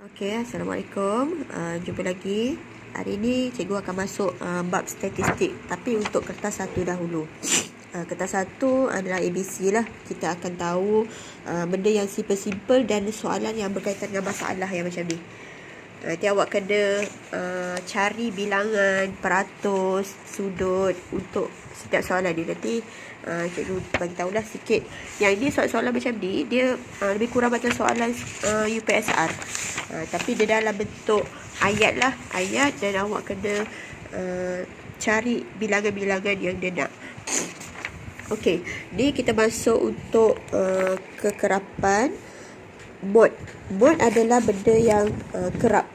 Okey, Assalamualaikum. Jumpa lagi. Hari ini cikgu akan masuk bab statistik, tapi untuk kertas satu dahulu. Kertas satu adalah ABC lah. Kita akan tahu benda yang simple-simple dan soalan yang berkaitan dengan masalah yang macam ni. Nanti awak kena cari bilangan, peratus, sudut untuk setiap soalan ni. Nanti cikgu bagi tahulah sikit. Yang ini soalan-soalan macam ni, dia lebih kurang macam soalan UPSR. Tapi dia dalam bentuk ayat lah. Ayat, dan awak kena cari bilangan-bilangan yang dia nak. Okey, ni kita masuk untuk kekerapan. Mod adalah benda yang kerap.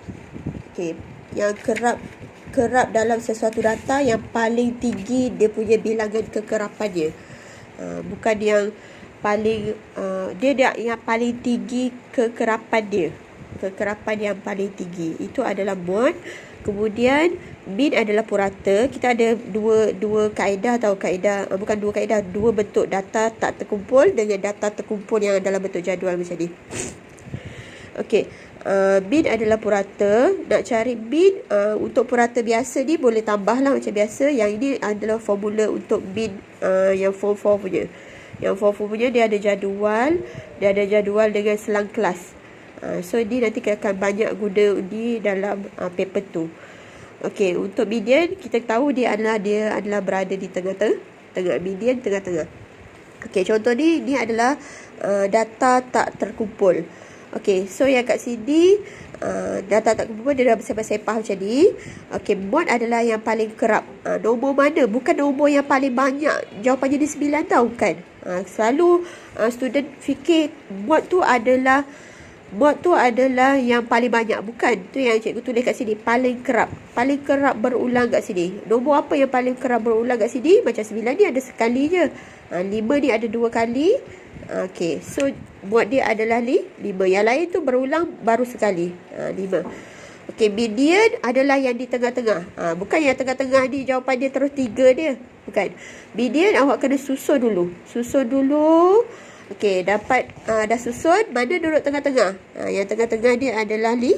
Okey, yang kerap dalam sesuatu data yang paling tinggi dia punya bilangan kekerapannya. Bukan yang paling dia yang paling tinggi kekerapan dia. Kekerapan yang paling tinggi itu adalah mod. Kemudian min adalah purata. Kita ada dua kaedah atau bukan dua kaedah, dua bentuk data tak terkumpul dengan data terkumpul yang dalam bentuk jadual macam ni. Okey, min adalah purata. Nak cari min untuk purata biasa ni boleh tambahlah macam biasa. Yang ini adalah formula untuk min yang form 4 punya. Yang form 4 punya dia ada jadual. Dia ada jadual dengan selang kelas. So ni nanti kita akan banyak guna di dalam paper tu. Okey, untuk median kita tahu dia adalah berada di tengah-tengah. Median tengah-tengah. Okey, contoh ni adalah data tak terkumpul. Okey, so yang kat sini data tak terkumpul dia dah bersepah-sepah macam ni. Okey, mod adalah yang paling kerap. Nombor mana? Bukan nombor yang paling banyak. Jawapannya di 9 tau, bukan. Selalu student fikir mod tu adalah yang paling banyak. Bukan. Tu yang cikgu tulis kat sini, paling kerap. Paling kerap berulang kat sini. Nombor apa yang paling kerap berulang kat sini? Macam 9 ni ada sekali je. 5 ni ada 2 kali. Okey, so mod dia adalah 5. Yang lain tu berulang baru sekali. 5. Okey, median adalah yang di tengah-tengah. Bukan yang tengah-tengah ni jawapan dia terus 3 dia. Bukan. Median awak kena susun dulu. Okey, dapat dah susun, mana duduk tengah-tengah? Yang tengah-tengah dia adalah 5.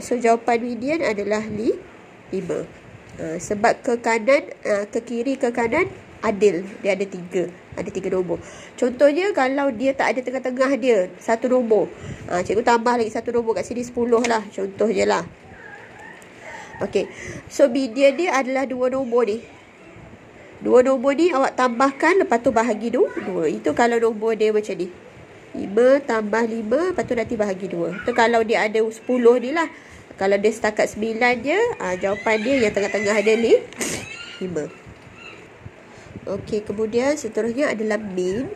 So jawapan median adalah 5. Sebab ke kanan, ke kiri, ke kanan adil. Dia ada 3. Ada 3 nombor. Contohnya kalau dia tak ada tengah-tengah dia, satu nombor. Cikgu tambah lagi satu nombor kat sini 10 lah. Contoh je lah. Okey. So median dia adalah 2 nombor ni. 2 nombor ni awak tambahkan, lepas tu bahagi 2. Itu kalau nombor dia macam ni. 5 tambah 5, lepas tu nanti bahagi 2. Itu kalau dia ada 10 ni lah. Kalau dia setakat 9 je, jawapan dia yang tengah-tengah dia 5. Okey, kemudian seterusnya adalah min.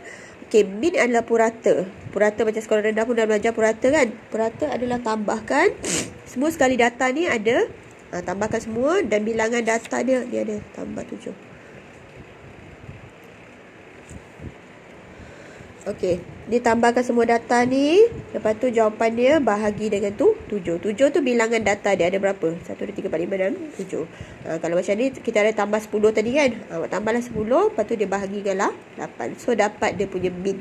Okey, min adalah purata. Purata macam sekolah rendah pun dah belajar purata kan. Purata adalah tambahkan semua sekali data ni ada. Tambahkan semua dan bilangan data dia ada tambah 7. Okey, ditambahkan semua data ni. Lepas tu jawapan dia bahagi dengan 7. 7 tu bilangan data dia ada berapa? 1, 2, 3, 4, 5 dan 7. Kalau macam ni kita ada tambah 10 tadi kan. Awak tambahlah 10. Lepas tu dia bahagi dengan 8. So dapat dia punya min.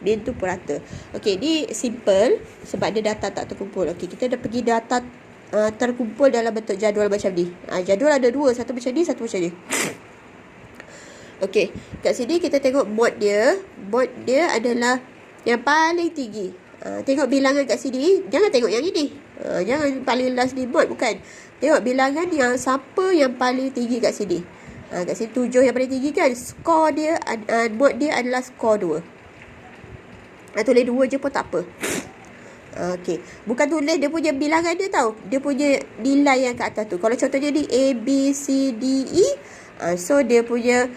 Min tu purata. Okey, ni simple sebab dia data tak terkumpul. Okey, kita dah pergi data terkumpul dalam bentuk jadual macam ni. Jadual ada 2. Satu macam ni, satu macam ni. Okey, kat sini kita tengok mod dia. Mod dia adalah yang paling tinggi. Tengok bilangan kat sini. Jangan tengok yang ini. Jangan paling last ni mod, bukan. Tengok bilangan yang siapa yang paling tinggi kat sini. Kat sini 7 yang paling tinggi kan. Skor dia, mod dia adalah skor 2. Tulis 2 je pun tak apa. Okey, bukan tulis dia punya bilangan dia tau. Dia punya nilai yang kat atas tu. Kalau contohnya ni A, B, C, D, E. So dia punya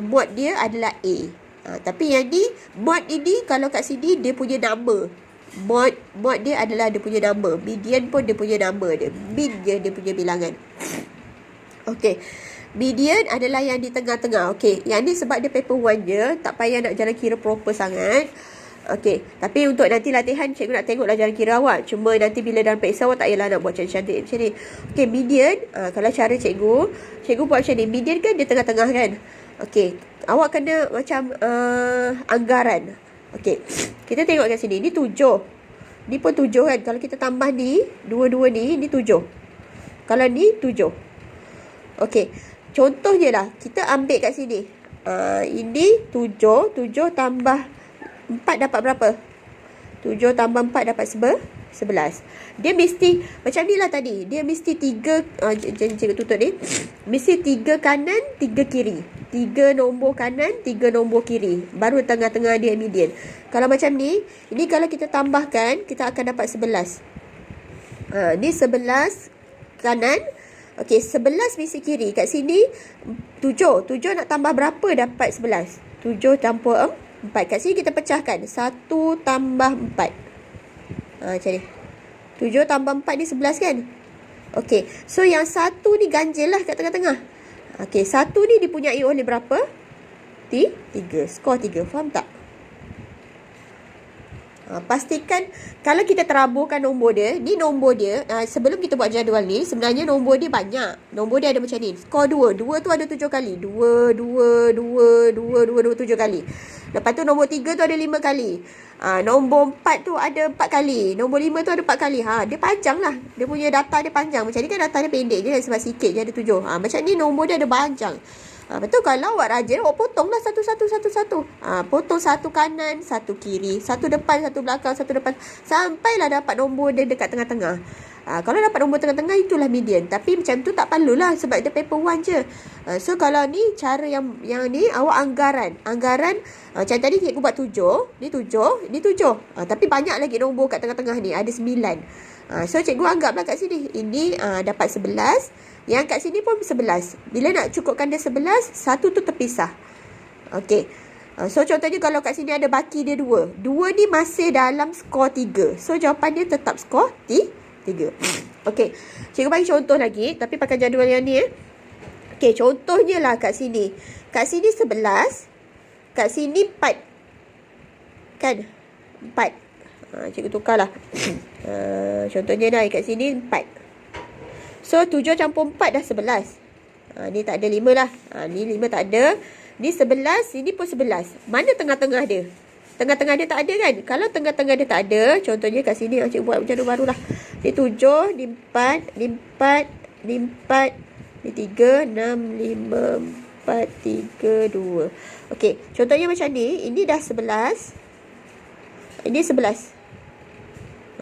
mod dia adalah A. Tapi yang ni, mod ini kalau kat sini dia punya nama. Mod dia adalah dia punya nama. Median pun dia punya nama dia. Min je dia punya bilangan. Okey, median adalah yang di tengah-tengah. Okey, yang ni sebab dia paper 1 je, tak payah nak jalan kira proper sangat. Okey, tapi untuk nanti latihan cikgu nak tengoklah jalan kira awak. Cuma nanti bila dalam periksa awak tak payahlah nak buat cantik-cantik macam ni. Okey, median, kalau cara cikgu buat macam ni. Median kan dia tengah-tengah kan. Okey, awak kena macam anggaran. Okey, kita tengok kat sini. Ni 7. Ni pun 7 kan. Kalau kita tambah ni, dua-dua ni 7. Kalau ni 7. Okey. Contohnya lah, kita ambil kat sini. Ini 7 tambah 4 dapat berapa? 7 tambah 4 dapat 11. Dia mesti macam ni lah tadi. Dia mesti 3 cikgu tutup ni. Mesti 3 kanan, 3 kiri. 3 nombor kanan, 3 nombor kiri. Baru tengah-tengah dia median. Kalau macam ni, ini kalau kita tambahkan, kita akan dapat 11. Ni 11 kanan. Okey, 11 mesti kiri. Kat sini 7 nak tambah berapa dapat 11? 7 campur 4. Kat sini kita pecahkan. 1 tambah 4. Macam ni. 7 tambah 4 ni 11 kan? Okey. So yang 1 ni ganjil lah kat tengah-tengah. Okey. 1 ni dipunyai oleh berapa? 3. Skor 3. Faham tak? Pastikan kalau kita teraburkan nombor dia, ni nombor dia, sebelum kita buat jadual ni, sebenarnya nombor dia banyak. Nombor dia ada macam ni. Skor 2. 2 tu ada 7 kali. 2, 7 kali. Lepas tu nombor 3 tu ada 5 kali. Nombor 4 tu ada 4 kali. Nombor 5 tu ada 4 kali. Dia panjang lah. Dia punya data dia panjang. Macam ni kan data dia pendek je sebab sikit je ada 7. Macam ni nombor dia ada panjang. Betul, kalau awak rajin, awak potonglah satu. Potong satu kanan, satu kiri, satu depan, satu belakang, satu depan. Sampailah dapat nombor dia dekat tengah-tengah. Kalau dapat nombor tengah-tengah, itulah median. Tapi macam tu tak perlulah sebab dia paper 1 je. So kalau ni cara yang ni awak anggaran macam tadi cikgu buat 7. Ni 7. Tapi banyak lagi nombor kat tengah-tengah ni. Ada 9. So cikgu anggaplah kat sini. Ini dapat 11. Yang kat sini pun 11. Bila nak cukupkan dia 11, satu tu terpisah. Okey. So contohnya kalau kat sini ada baki dia 2. 2 ni masih dalam skor 3. So jawapan dia tetap skor 3. Okey. Cikgu bagi contoh lagi. Tapi pakai jadual yang ni. Okey, contohnya lah kat sini. Kat sini 11. Kat sini 4. Kan? 4. Cikgu tukarlah. Contohnya dah kat sini 4. So 7 campur 4 dah 11. Ni tak ada 5 lah. Ni 5 tak ada. Ni 11. Ini pun 11. Mana tengah-tengah dia? Tengah-tengah dia tak ada kan? Kalau tengah-tengah dia tak ada, contohnya kat sini cikgu buat macam baru lah. Ni 7, ni 4, ni 4, ni 4, ni 3, 6, 5, 4, 3, 2. Okey, contohnya macam ni. Ini dah 11. Ini 11.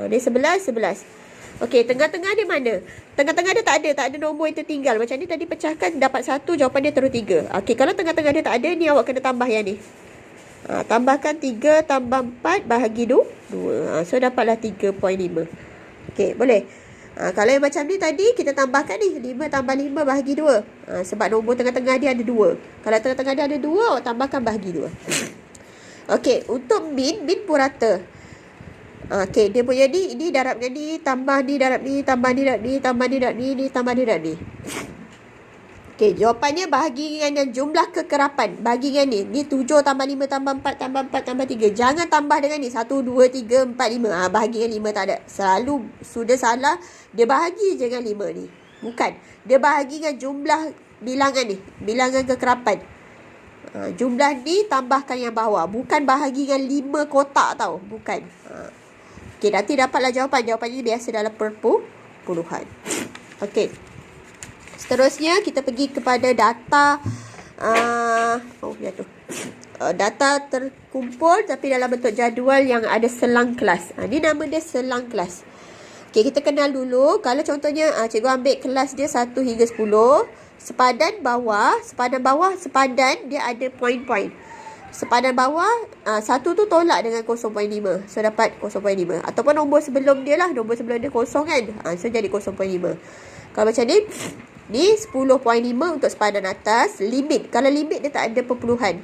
Ni 11. Okey, tengah-tengah dia mana? Tengah-tengah dia tak ada nombor yang tertinggal. Macam ni tadi pecahkan dapat 1, jawapan dia terus 3. Okey, kalau tengah-tengah dia tak ada, ni awak kena tambah yang ni. Tambahkan 3 tambah 4 bahagi 2. So dapatlah 3.5. Okey, boleh. Kalau yang macam ni tadi, kita tambahkan ni. 5 tambah 5 bahagi 2. Sebab nombor tengah-tengah dia ada 2. Kalau tengah-tengah dia ada 2, awak tambahkan bahagi 2. Okey, untuk min pun rata. Okey, dia punya ni darab dengan ni, tambah ni darab ni, tambah ni darab ni, tambah ni darab ni, tambah ni darab ni. Okey, jawapannya bahagi dengan jumlah kekerapan. Bahagi dengan ni. Ni 7 tambah 5 tambah 4 tambah 4 tambah 3. Jangan tambah dengan ni. 1, 2, 3, 4, 5. Bahagi dengan 5 tak ada. Selalu sudah salah. Dia bahagi je dengan 5 ni. Bukan. Dia bahagi dengan jumlah bilangan ni. Bilangan kekerapan. Jumlah ni tambahkan yang bawah. Bukan bahagi dengan 5 kotak tau. Bukan. Okey, nanti dapatlah jawapan. Jawapannya biasa dalam perpuluhan. Okey. Seterusnya, kita pergi kepada data. Data terkumpul tapi dalam bentuk jadual yang ada selang kelas. Ni nama dia selang kelas. Okey, kita kenal dulu. Kalau contohnya, cikgu ambil kelas dia 1 hingga 10. Sepadan bawah, dia ada poin-poin. Sepadan bawah, 1 tu tolak dengan 0.5. So, dapat 0.5. Ataupun nombor sebelum dia lah. Nombor sebelum dia 0 kan. So, jadi 0.5. Kalau macam ni 10.5 untuk sepadan atas. Limit. Kalau limit dia tak ada perpuluhan.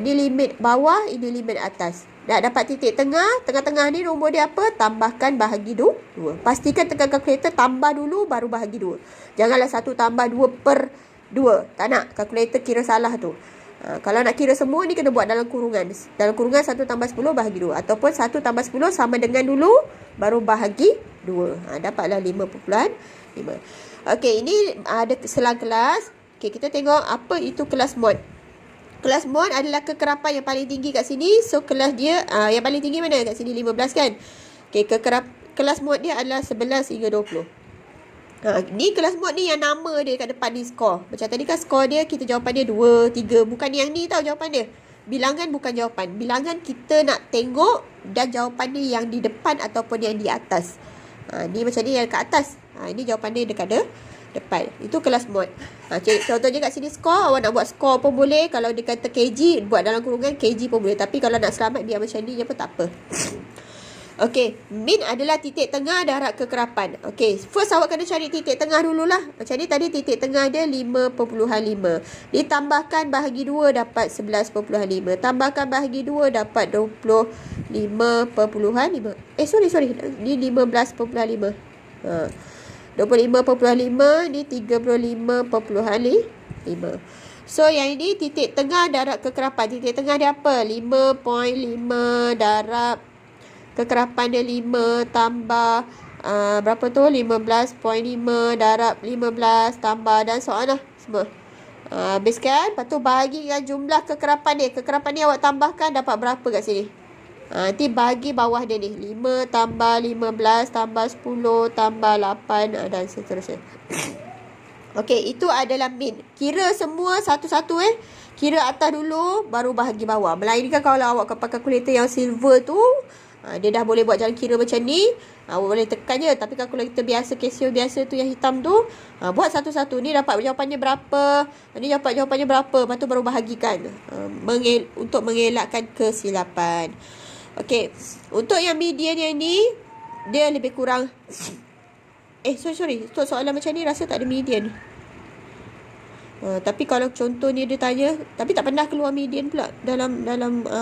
Ni limit bawah, ini limit atas. Dah dapat titik tengah. Tengah-tengah ni nombor dia apa? Tambahkan bahagi 2. Pastikan tekan kalkulator tambah dulu baru bahagi 2. Janganlah 1 tambah 2 per 2. Tak nak. Kalkulator kira salah tu. Kalau nak kira semua ni kena buat dalam kurungan. Dalam kurungan 1 tambah 10 bahagi 2. Ataupun 1 tambah 10 sama dengan dulu baru bahagi 2. Dapatlah 5.5. Okey, ini ada selang kelas. Okey, kita tengok apa itu kelas mod. Kelas mod adalah kekerapan yang paling tinggi kat sini. So, kelas dia yang paling tinggi mana? Kat sini 15 kan? Okey, kelas mod dia adalah 11 hingga 20. Ni kelas mod ni yang nama dia kat depan ni skor. Macam tadi kan skor dia kita jawapan dia 2, 3. Bukan yang ni tau jawapan dia. Bilangan bukan jawapan. Bilangan kita nak tengok dan jawapan dia yang di depan ataupun yang di atas. Ni macam ni yang kat atas. Ini jawapan dia dekat depan. Itu kelas mod. Contohnya kat sini skor. Awak nak buat skor pun boleh. Kalau dia kata kg, buat dalam kurungan kg pun boleh. Tapi kalau nak selamat biar macam ni je pun tak apa. Okey, min adalah titik tengah darab kekerapan. Okey, first awak kena cari titik tengah dululah. Macam ni tadi titik tengah dia 5.5. Ditambahkan bahagi 2 dapat 11.5. Tambahkan bahagi 2 dapat 25.5. Sorry. Ni 15.5. 25.5 ni 35.5. So yang ini titik tengah darab kekerapan. Titik tengah dia apa? 5.5 darab kekerapan dia 5 tambah berapa tu? 15.5 darab 15 tambah dan soalan lah semua. Habiskan. Lepas tu bahagikan jumlah kekerapan dia. Kekerapan ni awak tambahkan dapat berapa kat sini? Nanti bagi bawah dia ni. 5 tambah 15 tambah 10 tambah 8 dan seterusnya. Okey, itu adalah min. Kira semua satu-satu Kira atas dulu baru bahagi bawah. Melainkan kalau awak pakai kalkulator yang silver tu, dia dah boleh buat jalan kira macam ni. Awak boleh tekan je. Tapi kalkulator biasa, Casio biasa tu yang hitam tu, buat satu-satu. Ni dapat jawapannya berapa, ni dapat jawapannya berapa. Lepas tu baru bahagikan, untuk mengelakkan kesilapan. Okey, untuk yang median yang ni, dia lebih kurang sorry. Untuk soalan macam ni rasa tak ada median. Tapi kalau contoh ni dia tanya, tapi tak pernah keluar median pula dalam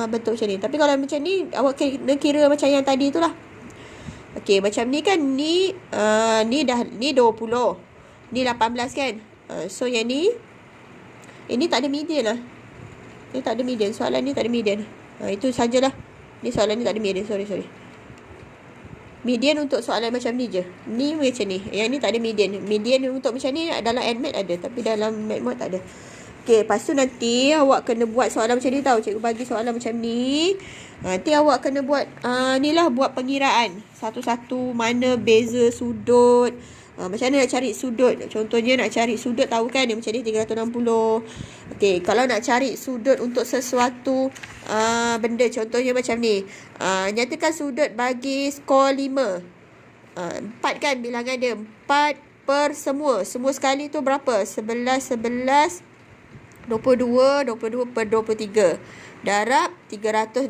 bentuk macam ni. Tapi kalau macam ni, awak kena kira macam yang tadi tu lah. Okey, macam ni kan, ni 20, ni 18 kan. So yang ni, ini tak ada median lah. Ni tak ada median, soalan ni tak ada median. Itu sajalah. Ni soalan ni tak ada median, sorry. Median untuk soalan macam ni je. Ni macam ni. Yang ni tak ada median. Median untuk macam ni dalam NMAT ada, tapi dalam MATMOD tak ada. Okey, lepas tu nanti awak kena buat soalan macam ni tau. Cikgu bagi soalan macam ni. Nanti awak kena buat ni lah, buat pengiraan satu-satu, mana beza sudut. Macam mana nak cari sudut? Contohnya nak cari sudut, tahu kan yang macam ni 360. Okey, kalau nak cari sudut untuk sesuatu benda, contohnya macam ni. Nyatakan sudut bagi skor 5. 4 kan bilangan dia. 4 per semua. Semua sekali tu berapa? 11, 22 per 23. Darab 360.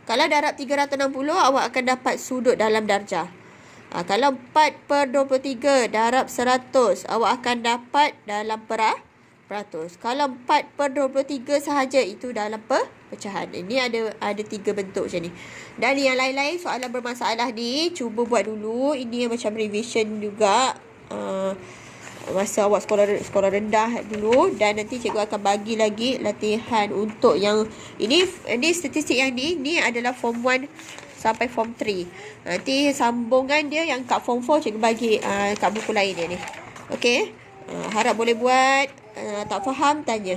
Kalau darab 360, awak akan dapat sudut dalam darjah. Kalau 4 per 23 darab 100, awak akan dapat dalam peratus. Kalau 4 per 23 sahaja, itu dalam pecahan. Ini ada 3 bentuk macam ni. Dan yang lain-lain soalan bermasalah ni, cuba buat dulu. Ini macam revision juga. Masa awak sekolah rendah dulu. Dan nanti cikgu akan bagi lagi latihan untuk yang ini statistik yang ni adalah form 1 sampai form 3. Nanti sambungan dia yang kat form 4 cikgu bagi kat buku lain dia ni. Okey. Harap boleh buat. Tak faham tanya.